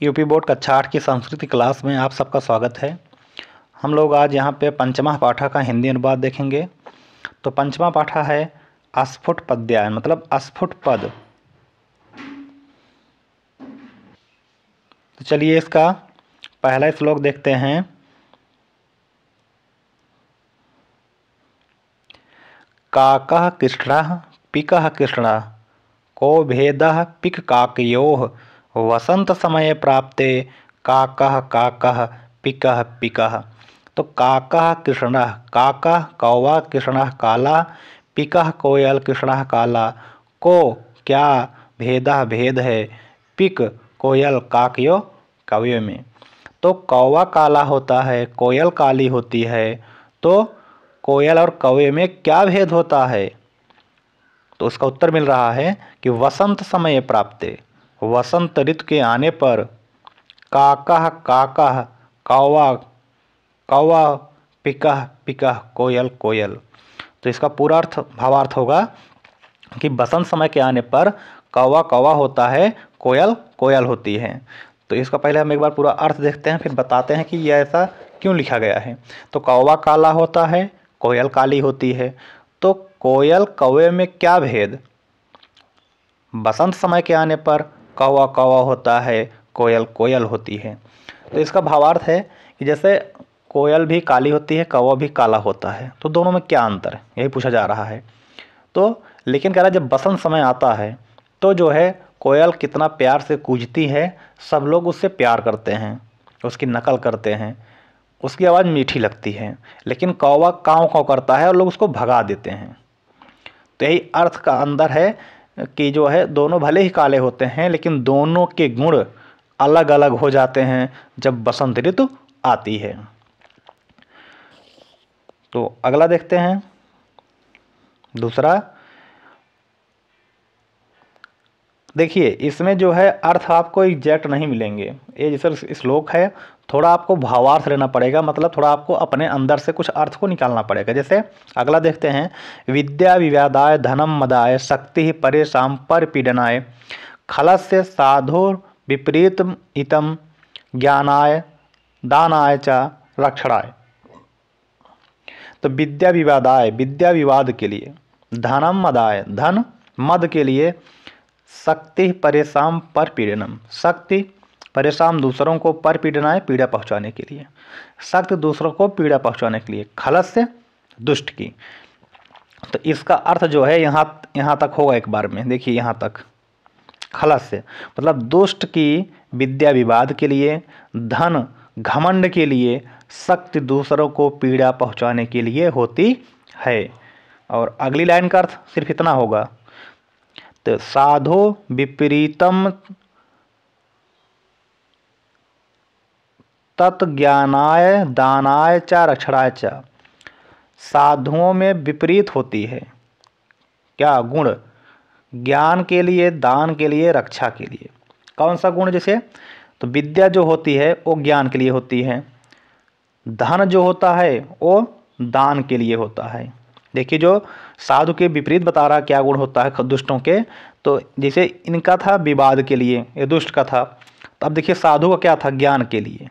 UP board कक्षा 8 की Sanskrit class में आप सबका स्वागत है। हम लोग आज यहाँ पे पंचमा पाठा का हिंदी अनुवाद देखेंगे। तो पंचमा पाठा है अस्फुट पद्यायन, मतलब अस्फुट पद। तो चलिए इसका पहला श्लोक देखते हैं। काकः कृष्णः पिकः कृष्णः को भेदः पिक काकयोः वसंत समय प्राप्ते काकः काकः पिकः पिकः। तो काकः कृष्णः, काका कौवा कृष्णः काला, पिकः कोयल कृष्णः काला, को क्या भेदः भेद है, पिक कोयल काकयो कव्य में। तो कौवा काला होता है, कोयल काली होती है, तो कोयल और कौवे में क्या भेद होता है? तो उसका उत्तर मिल रहा है कि वसंत समय प्राप्ते, वसंत ऋतु के आने पर, काकः काकः कौवा कौवा, पिकः पिकः कोयल कोयल। तो इसका पूरा अर्थ भावार्थ होगा कि बसंत समय के आने पर कौवा कौवा होता है, कोयल कोयल होती है। तो इसका पहले हम एक बार पूरा अर्थ देखते हैं, फिर बताते हैं कि यह ऐसा क्यों लिखा गया है। तो कौवा काला होता है, कोयल काली होती है, तो कोयल कौवे में क्या भेद? बसंत समय के आने पर कौवा कौवा होता है, कोयल कोयल होती है। तो इसका भावार्थ है कि जैसे कोयल भी काली होती है, कौवा भी काला होता है, तो दोनों में क्या अंतर है, यही पूछा जा रहा है। तो लेकिन कह रहा है जब बसंत समय आता है तो जो है कोयल कितना प्यार से कूजती है, सब लोग उससे प्यार करते हैं, उसकी नकल करते हैं, उसकी आवाज़ मीठी लगती है। लेकिन कौवा काँव काँव करता है और लोग उसको भगा देते हैं। तो यही अर्थ का अंदर है कि जो है दोनों भले ही काले होते हैं, लेकिन दोनों के गुण अलग अलग हो जाते हैं जब बसंत ऋतु आती है। तो अगला देखते हैं, दूसरा। देखिए इसमें जो है अर्थ आपको एग्जैक्ट नहीं मिलेंगे, ये जैसे श्लोक है, थोड़ा आपको भावार्थ लेना पड़ेगा, मतलब थोड़ा आपको अपने अंदर से कुछ अर्थ को निकालना पड़ेगा। जैसे अगला देखते हैं, विद्या विवादाय धनम मदाय शक्ति परेशान पर पीडनाय खलस्य साधु विपरीत इतम ज्ञानाय दानाय च रक्षणाय। तो विद्या विवादाय, विद्या विवाद के लिए, धनम मदाय, धन मद के लिए, शक्ति परेशान पर पीड़नम, शक्ति परेशान दूसरों को, पर पीड़नाय पीड़ा पहुंचाने के लिए, शक्ति दूसरों को पीड़ा पहुंचाने के लिए, खलस्य दुष्ट की। तो इसका अर्थ जो है यहाँ तक होगा एक बार में। देखिए यहाँ तक खलस्य मतलब दुष्ट की विद्या विवाद के लिए, धन घमंड के लिए, शक्ति दूसरों को पीड़ा पहुंचाने के लिए होती है। और अगली लाइन का अर्थ सिर्फ इतना होगा, तो साधो विपरीतम तत्ज्ञानाय दानाय च रक्षणाय च। साधुओं में विपरीत होती है क्या गुण? ज्ञान के लिए, दान के लिए, रक्षा के लिए। कौन सा गुण? जैसे तो विद्या जो होती है वो ज्ञान के लिए होती है, धन जो होता है वो दान के लिए होता है। देखिए जो साधु के विपरीत बता रहा क्या गुण होता है दुष्टों के, तो जैसे इनका था विवाद के लिए, ये दुष्ट का था। तो अब देखिए साधु का क्या था? ज्ञान के लिए।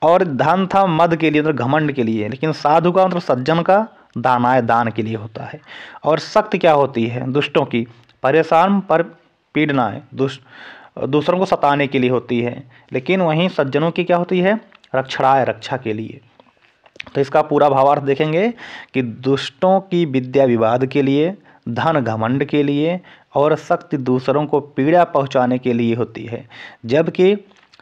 और धन था मद के लिए, मतलब घमंड के लिए। लेकिन साधु का मतलब सज्जन का दानाय, दान के लिए होता है। और शक्ति क्या होती है? दुष्टों की, परेशान पर पीड़नाय, दूसरों को सताने के लिए होती है। लेकिन वहीं सज्जनों की क्या होती है? रक्षणाय, रक्षा के लिए। तो इसका पूरा भावार्थ देखेंगे कि दुष्टों की विद्या विवाद के लिए, धन घमंड के लिए, और शक्ति दूसरों को पीड़ा पहुंचाने के लिए होती है। जबकि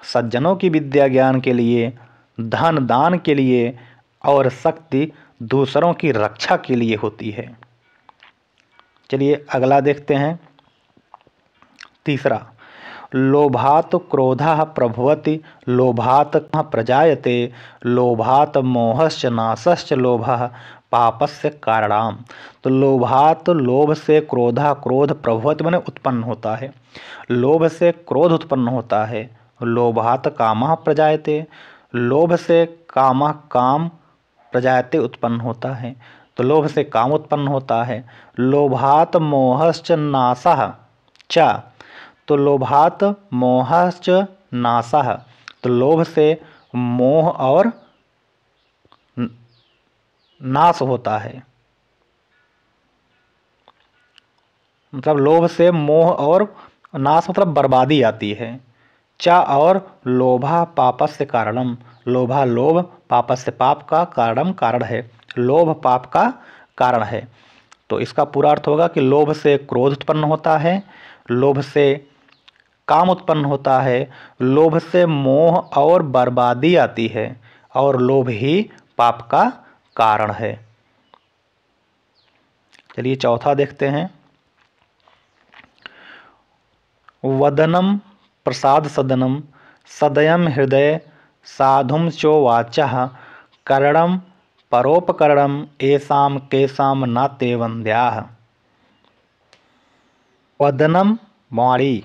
सज्जनों की विद्या ज्ञान के लिए, धन दान के लिए, और शक्ति दूसरों की रक्षा के लिए होती है। चलिए अगला देखते हैं, तीसरा। लोभात क्रोधः प्रभवति लोभात प्रजायते लोभात मोहश्च नाशश्च लोभः पापस्य कारणाम। तो लोभात, लोभ से, क्रोधः क्रोध, प्रभवति माने उत्पन्न होता है, लोभ से क्रोध उत्पन्न होता है। लोभात कामः प्रजायते, लोभ से कामः काम प्रजायते उत्पन्न होता है, तो लोभ से काम उत्पन्न होता है। लोभात मोहश्च नाशः च, तो लोभात मोहश्च नाशः। तो लोभ से मोह और नाश होता है, मतलब लोभ से मोह और नाश मतलब बर्बादी आती है। च और लोभा पापस्य कारणम, लोभा लोभ, पापस्य पाप का, कारणम कारण है, लोभ पाप का कारण है। तो इसका पूरा अर्थ होगा कि लोभ से क्रोध उत्पन्न होता है, लोभ से काम उत्पन्न होता है, लोभ से मोह और बर्बादी आती है, और लोभ ही पाप का कारण है। चलिए चौथा देखते हैं। वदनम प्रसाद सदनम सदयम हृदय साधुम चो वाचः करणम परोपकरणम एसाम केसाम न ते वंद्याः। वदनम वाणी,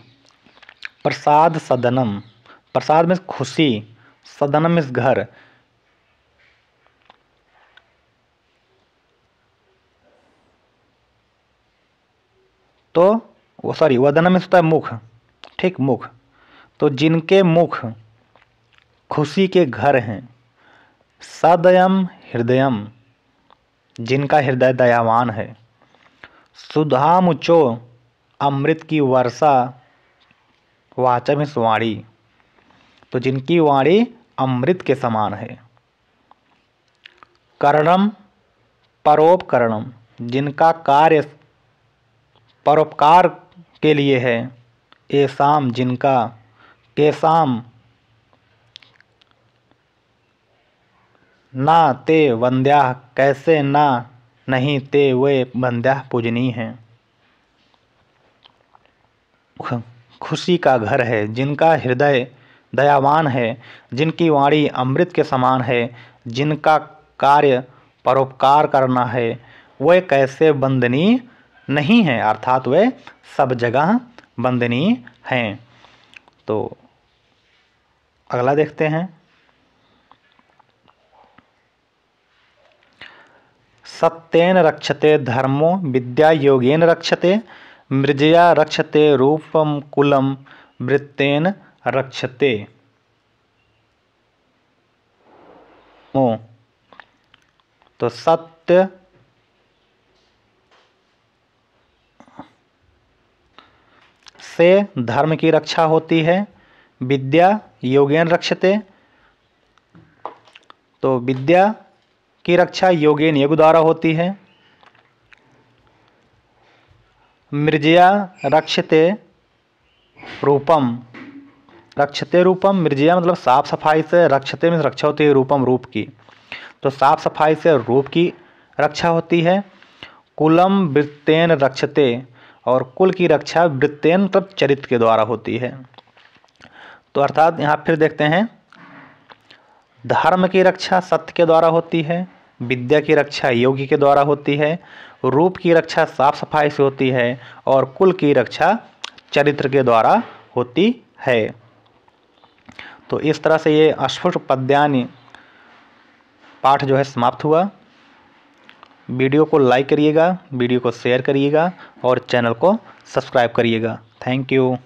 प्रसाद सदनम, प्रसाद में खुशी, सदनम इस घर, तो वो सॉरी वदनम में होता है मुख, ठीक, मुख। तो जिनके मुख खुशी के घर हैं, सदयम हृदयम, जिनका हृदय दयावान है, सुधामुचो, अमृत की वर्षा, वाचम इस वाणी, तो जिनकी वाणी अमृत के समान है, करणम परोपकरणम, जिनका कार्य परोपकार के लिए है, एसाम जिनका, केसाम ना ते वंद्या कैसे ना नहीं ते वे वंद्या पूजनीय हैं। खुशी का घर है, जिनका हृदय दयावान है, जिनकी वाणी अमृत के समान है, जिनका कार्य परोपकार करना है, वे कैसे वंदनीय नहीं हैं, अर्थात वे सब जगह वंदनीय हैं। तो अगला देखते हैं। सत्येन रक्षते धर्मो विद्या योगेन रक्षते मृजया रक्षते रूपम कुलम वृत्तेन रक्षते। तो सत्य से धर्म की रक्षा होती है, विद्या योगेन रक्षते, तो विद्या की रक्षा योगेन योग द्वारा होती है, मृजया रक्षते रूपम, रक्षते रूपम, मृजया मतलब साफ सफाई से, रक्षते में रक्षा होती है रूपम रूप की, तो साफ सफाई से रूप की रक्षा होती है। कुलम वृत्तेन रक्षते, और कुल की रक्षा वृत्तेन मतलब चरित्र के द्वारा होती है। तो अर्थात यहाँ फिर देखते हैं, धर्म की रक्षा सत्य के द्वारा होती है, विद्या की रक्षा योगी के द्वारा होती है, रूप की रक्षा साफ सफाई से होती है, और कुल की रक्षा चरित्र के द्वारा होती है। तो इस तरह से ये अस्फुट पद्यानि पाठ जो है समाप्त हुआ। वीडियो को लाइक करिएगा, वीडियो को शेयर करिएगा और चैनल को सब्सक्राइब करिएगा। Thank you.